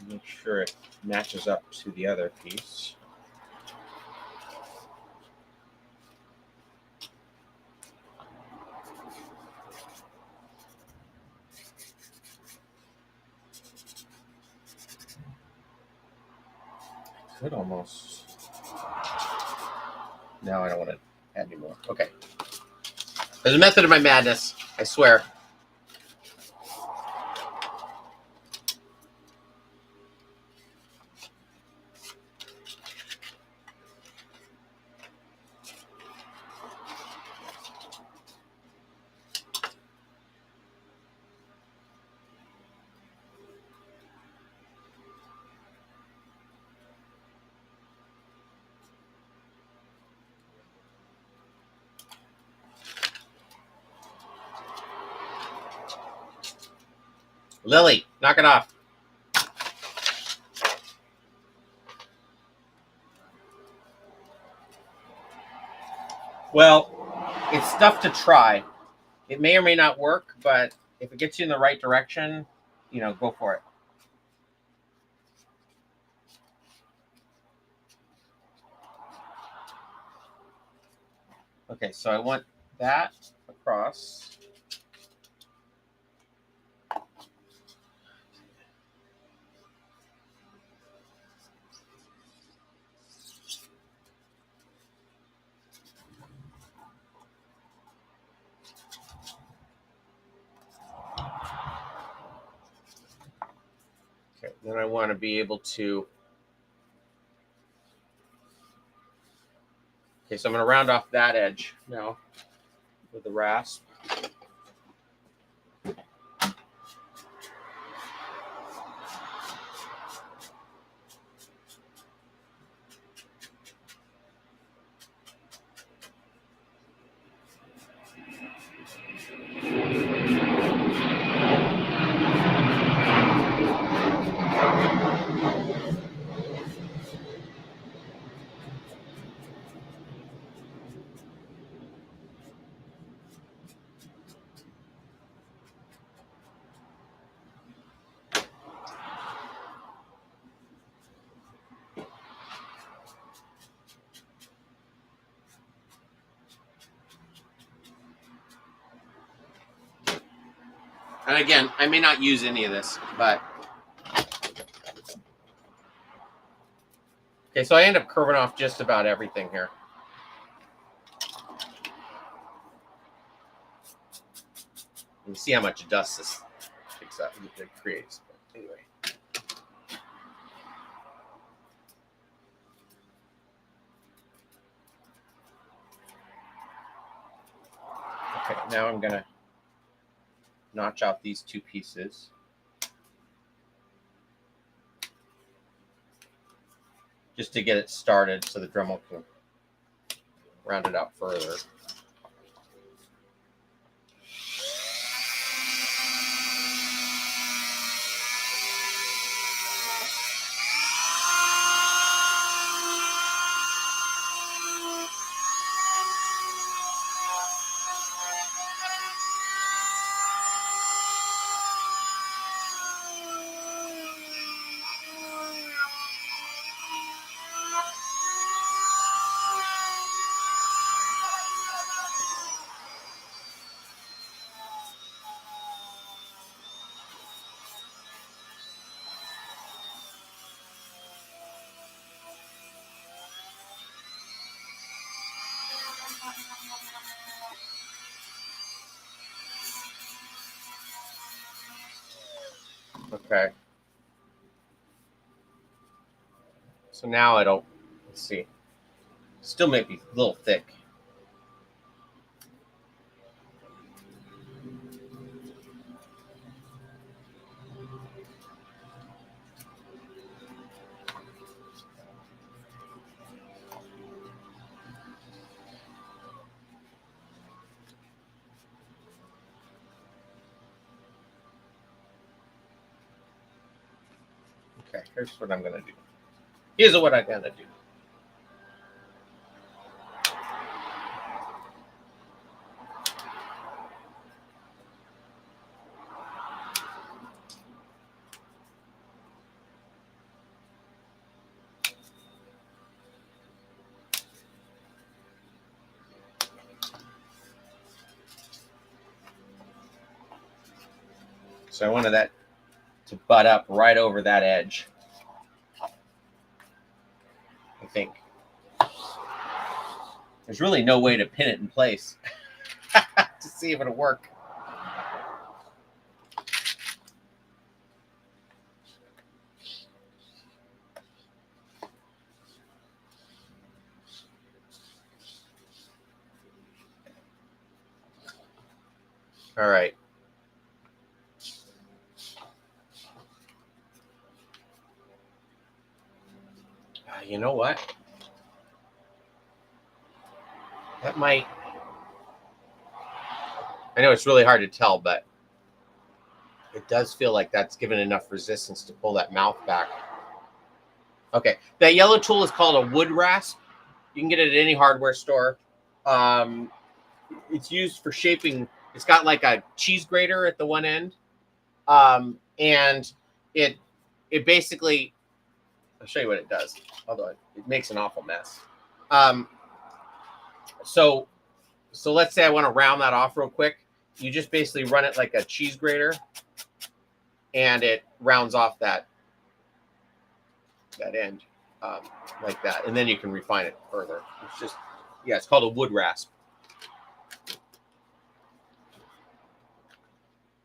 Make sure it matches up to the other piece. I could almost. No, I don't want to add any more. Okay. There's a method of my madness, I swear. Lily, knock it off. Well, it's stuff to try. It may or may not work, but if it gets you in the right direction, go for it. Okay, so I want that across. Okay, then I want to be able to. Okay, so I'm going to round off that edge now with the rasp. And again, I may not use any of this, but okay. So I end up curving off just about everything here. You see how much dust this picks up, it creates. But anyway. Okay, now I'm gonna notch out these two pieces. Just to get it started so the Dremel can round it out further. Okay. So now let's see. Still may be a little thick. Okay, here's what I'm gonna do. Here's what I'm gonna do. So I wanted that to butt up right over that edge. I think. There's really no way to pin it in place to see if it'll work. All right. You know what? That might. I know it's really hard to tell, but it does feel like that's given enough resistance to pull that mouth back. Okay. That yellow tool is called a wood rasp. You can get it at any hardware store. It's used for shaping. It's got like a cheese grater at the one end. And it basically, I'll show you what it does, although it makes an awful mess. So let's say I want to round that off real quick. You just basically run it like a cheese grater, and it rounds off that end like that, and then you can refine it further. It's just, yeah, it's called a wood rasp.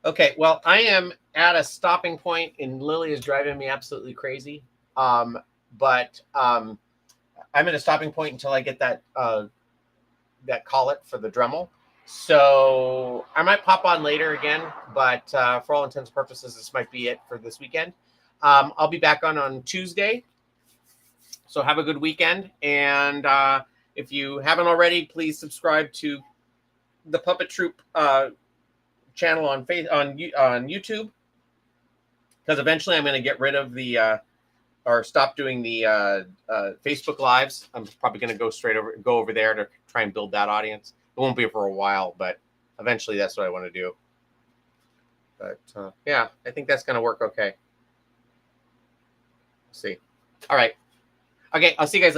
Okay, well, I am at a stopping point, and Lily is driving me absolutely crazy. But I'm at a stopping point until I get that collet for the Dremel. So I might pop on later again, but for all intents and purposes, this might be it for this weekend. I'll be back on Tuesday. So have a good weekend. And if you haven't already, please subscribe to the Puppet Troop channel on YouTube, because eventually I'm going to get rid of the or stop doing the Facebook lives. I'm probably going to go over there to try and build that audience. It won't be for a while, but eventually that's what I want to do. But yeah, I think that's going to work okay. Let's see. All right. Okay, I'll see you guys later.